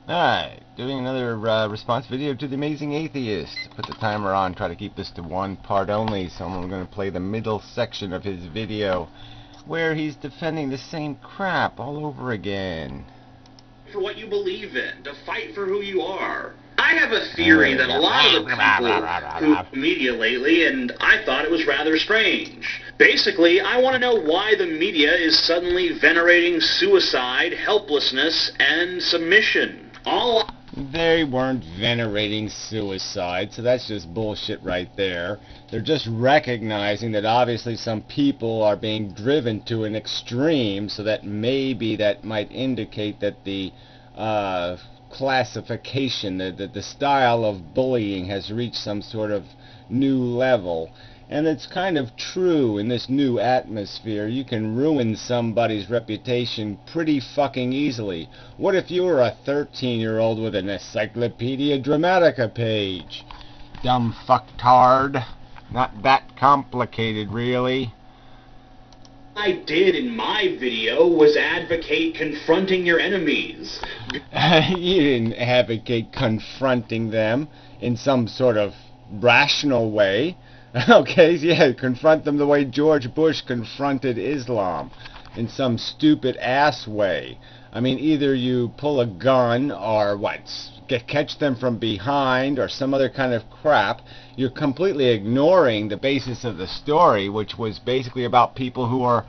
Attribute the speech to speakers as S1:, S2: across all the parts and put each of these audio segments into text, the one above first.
S1: Alright, doing another response video to the Amazing Atheist. Put the timer on, try to keep this to one part only, so I'm going to play the middle section of his video where he's defending the same crap all over again.
S2: For what you believe in, to fight for who you are. I have a theory that a lot of the people who media lately, and I thought it was rather strange. Basically, I want to know why the media is suddenly venerating suicide, helplessness, and submission.
S1: They weren't venerating suicide, so that's just bullshit right there. They're just recognizing that obviously some people are being driven to an extreme, so that maybe that might indicate that the classification, the style of bullying has reached some sort of new level. And it's kind of true in this new atmosphere. You can ruin somebody's reputation pretty fucking easily. What if you were a 13-year-old with an Encyclopedia Dramatica page? Dumb fucktard. Not that complicated, really.
S2: I did in my video was advocate confronting your enemies.
S1: You didn't advocate confronting them in some sort of rational way. Okay, yeah, confront them the way George Bush confronted Islam, in some stupid ass way. I mean, either you pull a gun or catch them from behind or some other kind of crap. You're completely ignoring the basis of the story, which was basically about people who are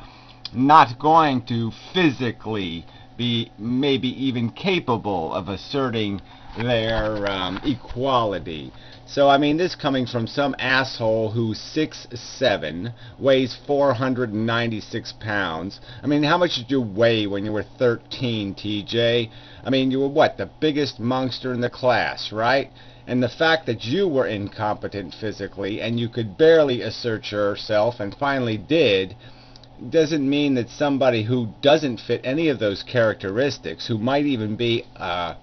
S1: not going to physically be maybe even capable of asserting their equality. So, I mean, this coming from some asshole who's 6'7", weighs 496 pounds. I mean, how much did you weigh when you were 13, TJ? I mean, you were what, the biggest monster in the class, right? And the fact that you were incompetent physically and you could barely assert yourself and finally did, doesn't mean that somebody who doesn't fit any of those characteristics, who might even be a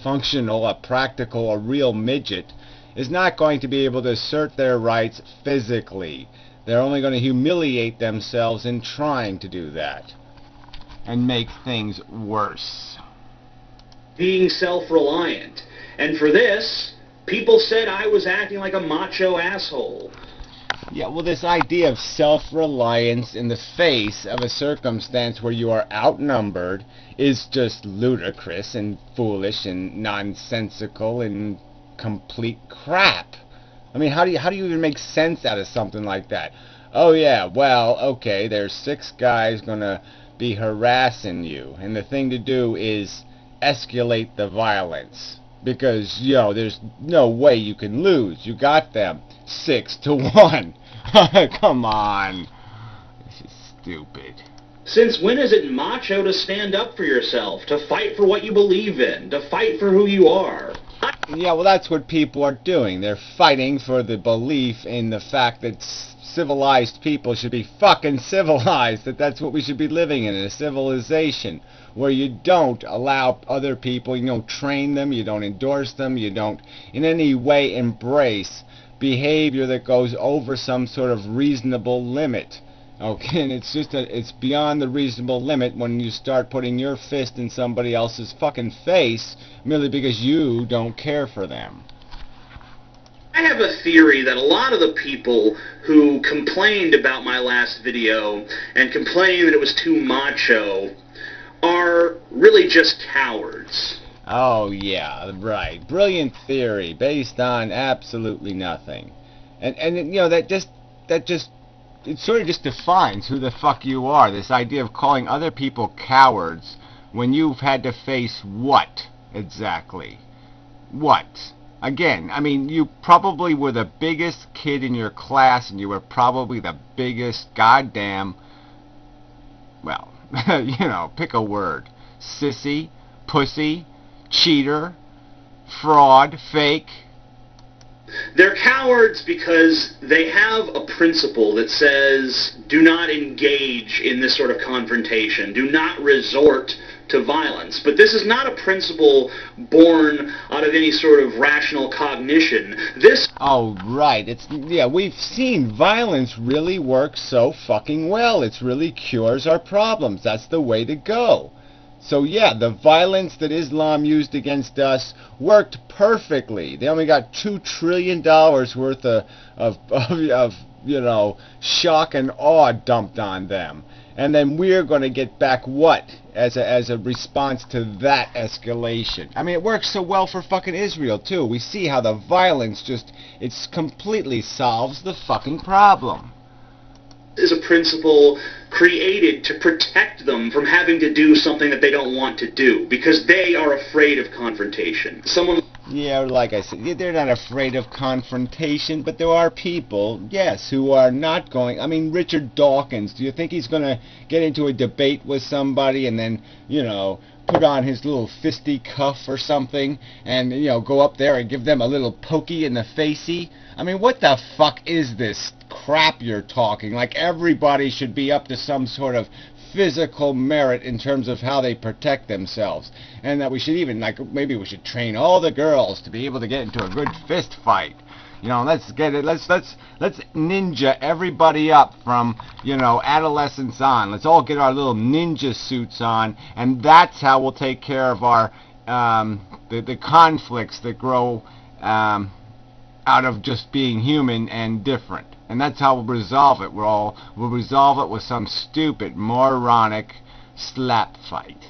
S1: functional, a practical, a real midget, is not going to be able to assert their rights physically. They're only going to humiliate themselves in trying to do that and make things worse.
S2: Being self-reliant. And for this, people said I was acting like a macho asshole.
S1: Yeah, well, this idea of self-reliance in the face of a circumstance where you are outnumbered is just ludicrous and foolish and nonsensical and complete crap. I mean, how do you even make sense out of something like that? Oh yeah, well, okay, there's 6 guys gonna be harassing you, and the thing to do is escalate the violence, because, there's no way you can lose. You got them 6-1. Come on. This is stupid.
S2: Since when is it macho to stand up for yourself, to fight for what you believe in, to fight for who you are?
S1: Yeah, well, that's what people are doing. They're fighting for the belief in the fact that civilized people should be fucking civilized, that that's what we should be living in a civilization, where you don't allow other people, you don't train them, you don't endorse them, you don't in any way embrace behavior that goes over some sort of reasonable limit. Okay, and it's beyond the reasonable limit when you start putting your fist in somebody else's fucking face merely because you don't care for them.
S2: I have a theory that a lot of the people who complained about my last video and complained that it was too macho are really just cowards.
S1: Oh yeah, right. Brilliant theory based on absolutely nothing. And that just it sort of just defines who the fuck you are. This idea of calling other people cowards when you've had to face what exactly? What? Again, I mean, you probably were the biggest kid in your class, and you were probably the biggest goddamn, well, pick a word. Sissy, pussy, cheater, fraud, fake.
S2: They're cowards because they have a principle that says do not engage in this sort of confrontation, do not resort to violence. But this is not a principle born out of any sort of rational cognition.
S1: Oh, right. We've seen violence really work so fucking well. It really cures our problems. That's the way to go. So yeah, the violence that Islam used against us worked perfectly. They only got $2 trillion worth of shock and awe dumped on them. And then we're going to get back what as a response to that escalation? I mean, it works so well for fucking Israel too. We see how the violence it's completely solves the fucking problem.
S2: Is a principle created to protect them from having to do something that they don't want to do because they are afraid of confrontation.
S1: Yeah, like I said, they're not afraid of confrontation, but there are people, yes, who are not going. I mean, Richard Dawkins, do you think he's going to get into a debate with somebody and then, put on his little fisticuff or something and, go up there and give them a little pokey in the facey? I mean, what the fuck is this crap you're talking? Like, everybody should be up to some sort of physical merit in terms of how they protect themselves, and that we should even, maybe we should train all the girls to be able to get into a good fist fight. Let's get it. Let's ninja everybody up from adolescence on. Let's all get our little ninja suits on, and that's how we'll take care of our the conflicts that grow out of just being human and different. And that's how we'll resolve it. We'll resolve it with some stupid, moronic slap fight.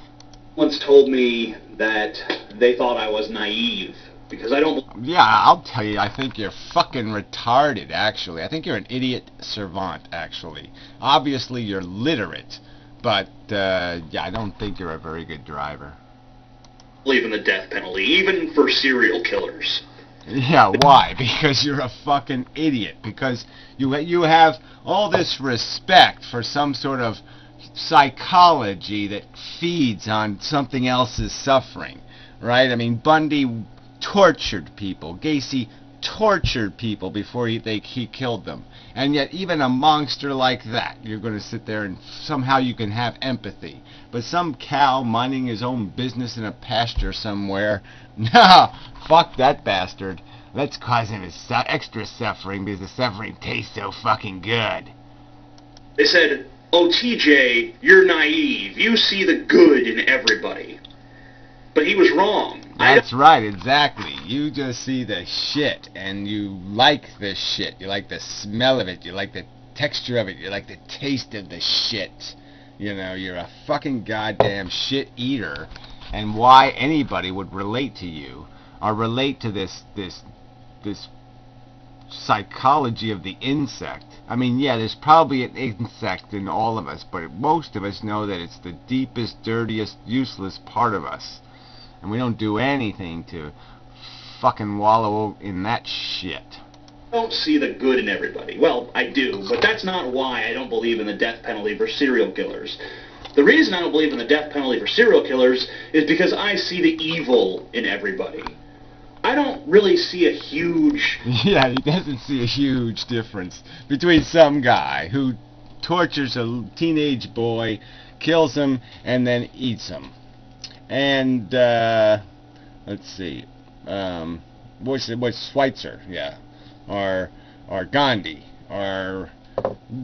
S2: Once told me that they thought I was naive because I don't.
S1: Yeah, I'll tell you, I think you're fucking retarded, actually. I think you're an idiot savant, actually. Obviously, you're literate, but, yeah, I don't think you're a very good driver.
S2: Believe in the death penalty, even for serial killers.
S1: Yeah, why? Because you're a fucking idiot. Because you have all this respect for some sort of psychology that feeds on something else's suffering, right? I mean, Bundy tortured people. Gacy tortured people before he killed them. And yet, even a monster like that, you're going to sit there and somehow you can have empathy. But some cow minding his own business in a pasture somewhere, nah, fuck that bastard. Let's cause him extra suffering because the suffering tastes so fucking good.
S2: They said, "Oh, TJ, you're naive. You see the good in everybody." But he was wrong.
S1: That's right, exactly. You just see the shit, and you like the shit. You like the smell of it. You like the texture of it. You like the taste of the shit. You're a fucking goddamn shit eater. And why anybody would relate to you, or relate to this psychology of the insect. I mean, yeah, there's probably an insect in all of us, but most of us know that it's the deepest, dirtiest, useless part of us. And we don't do anything to fucking wallow in that shit.
S2: I don't see the good in everybody. Well, I do, but that's not why I don't believe in the death penalty for serial killers. The reason I don't believe in the death penalty for serial killers is because I see the evil in everybody. I don't really see a huge...
S1: Yeah, he doesn't see a huge difference between some guy who tortures a teenage boy, kills him, and then eats him. And, let's see, what's Schweitzer, yeah, or Gandhi, or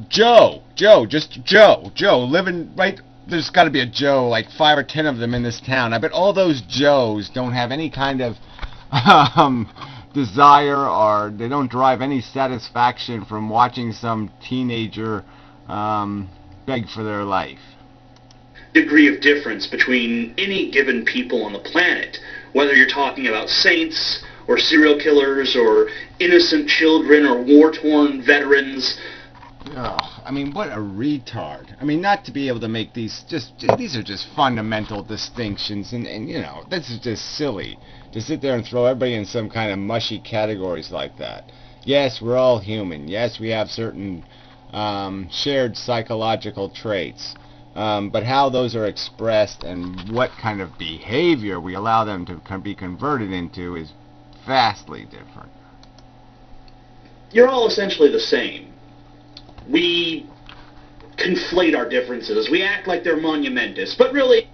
S1: Joe, living right, there's got to be a Joe, like 5 or 10 of them in this town. I bet all those Joes don't have any kind of, desire, or they don't derive any satisfaction from watching some teenager, beg for their life.
S2: Degree of difference between any given people on the planet, whether you're talking about saints or serial killers or innocent children or war-torn veterans.
S1: Oh, I mean, what a retard. I mean, not to be able to make these are just fundamental distinctions, and this is just silly to sit there and throw everybody in some kind of mushy categories like that. Yes, we're all human. Yes, we have certain shared psychological traits. But how those are expressed and what kind of behavior we allow them to be converted into is vastly different.
S2: You're all essentially the same. We conflate our differences. We act like they're monumentous, but really...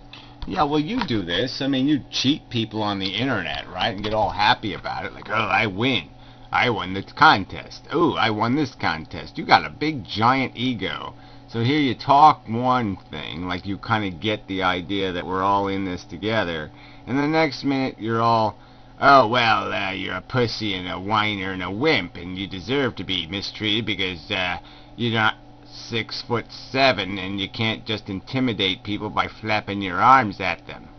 S1: Yeah, well, you do this. I mean, you cheat people on the internet, right, and get all happy about it, like, oh, I win. I won the contest. Oh, I won this contest. You got a big, giant ego. So here you talk one thing, like you kind of get the idea that we're all in this together, and the next minute you're all, oh, well, you're a pussy and a whiner and a wimp, and you deserve to be mistreated because you're not 6'7", and you can't just intimidate people by flapping your arms at them.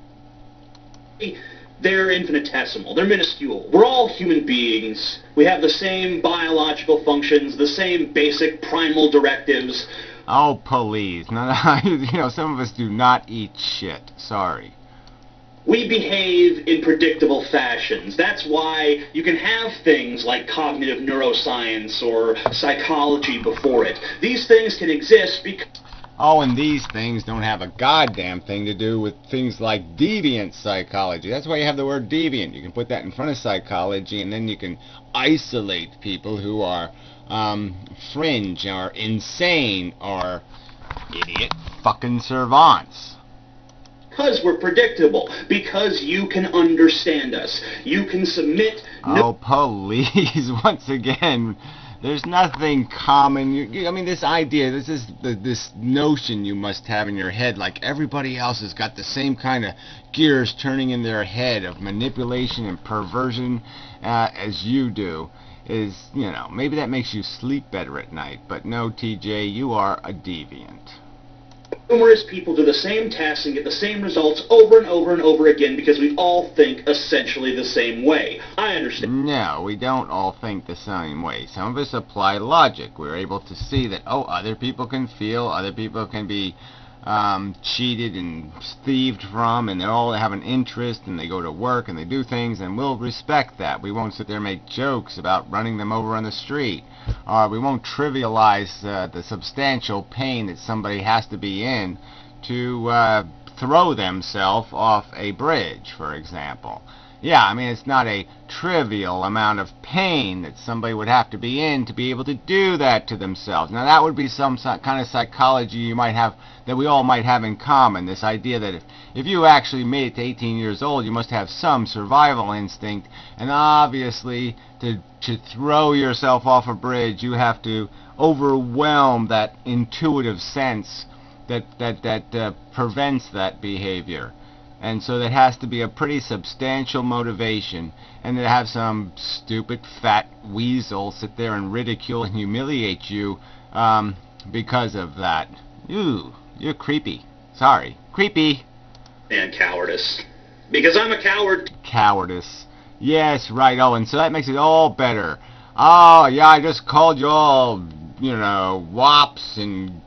S2: They're infinitesimal. They're minuscule. We're all human beings. We have the same biological functions, the same basic primal directives.
S1: Oh, please. No, some of us do not eat shit. Sorry.
S2: We behave in predictable fashions. That's why you can have things like cognitive neuroscience or psychology before it. These things can exist because...
S1: Oh, and these things don't have a goddamn thing to do with things like deviant psychology. That's why you have the word deviant. You can put that in front of psychology, and then you can isolate people who are fringe or insane or idiot fucking savants.
S2: Because we're predictable. Because you can understand us. You can submit...
S1: Oh, please, once again... There's nothing common. I mean, this idea, this notion you must have in your head, like everybody else has got the same kind of gears turning in their head of manipulation and perversion as you do, is, maybe that makes you sleep better at night. But no, TJ, you are a deviant.
S2: Numerous people do the same tasks and get the same results over and over and over again because we all think essentially the same way. I understand.
S1: No, we don't all think the same way. Some of us apply logic. We're able to see that, oh, other people can feel, other people can be cheated and thieved from, and they all have an interest, and they go to work and they do things, and we'll respect that. We won't sit there and make jokes about running them over on the street. We won't trivialize the substantial pain that somebody has to be in to throw themselves off a bridge, for example. Yeah, I mean, it's not a trivial amount of pain that somebody would have to be in to be able to do that to themselves. Now, that would be some kind of psychology you might have, that we all might have in common. This idea that if you actually made it to 18 years old, you must have some survival instinct. And obviously, to throw yourself off a bridge, you have to overwhelm that intuitive sense that prevents that behavior. And so there has to be a pretty substantial motivation, and to have some stupid fat weasel sit there and ridicule and humiliate you because of that. Ooh, you're creepy. Sorry. Creepy.
S2: And cowardice. Because I'm a coward.
S1: Cowardice. Yes, right. Oh, and so that makes it all better. Oh, yeah, I just called you all, wops and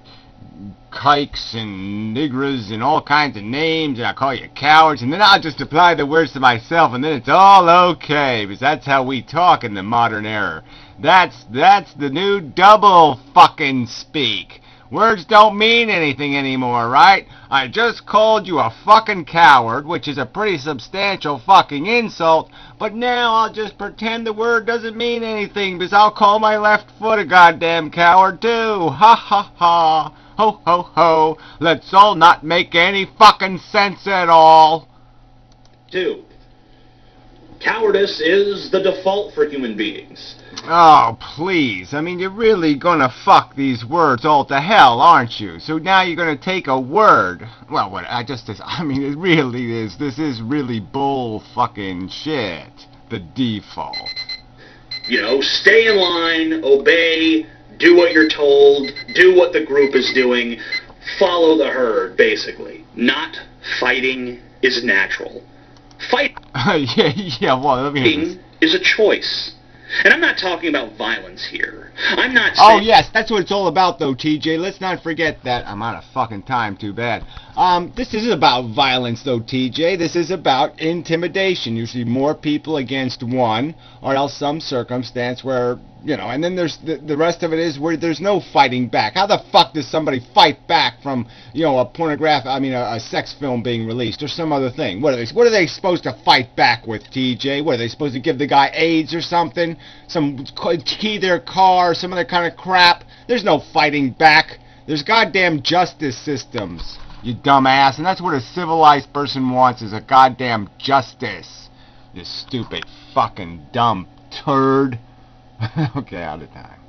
S1: kikes and niggers and all kinds of names, and I call you cowards, and then I'll just apply the words to myself, and then it's all okay, because that's how we talk in the modern era. That's the new double fucking speak. Words don't mean anything anymore, right? I just called you a fucking coward, which is a pretty substantial fucking insult, but now I'll just pretend the word doesn't mean anything, because I'll call my left foot a goddamn coward too. Ha ha ha. Ho ho ho. Let's all not make any fucking sense at all.
S2: 2. Cowardice is the default for human beings.
S1: Oh, please. I mean, you're really gonna fuck these words all to hell, aren't you? So now you're gonna take a word. Well, it really is. This is really bull fucking shit. The default.
S2: Stay in line, obey, do what you're told, do what the group is doing, follow the herd, basically. Not fighting is natural. Fighting
S1: well, let me hear this.
S2: Is a choice. And I'm not talking about violence here. I'm not
S1: saying... Oh,
S2: yes,
S1: that's what it's all about, though, TJ. Let's not forget that. I'm out of fucking time, too bad. This isn't about violence, though, TJ. This is about intimidation. Usually more people against one, or else some circumstance where, and then there's the rest of it is where there's no fighting back. How the fuck does somebody fight back from, a sex film being released or some other thing? What are they supposed to fight back with, TJ? What, are they supposed to give the guy AIDS or something? Key their car, some other kind of crap? There's no fighting back. There's goddamn justice systems, you dumbass, and that's what a civilized person wants, is a goddamn justice. You stupid fucking dumb turd. Okay, out of time.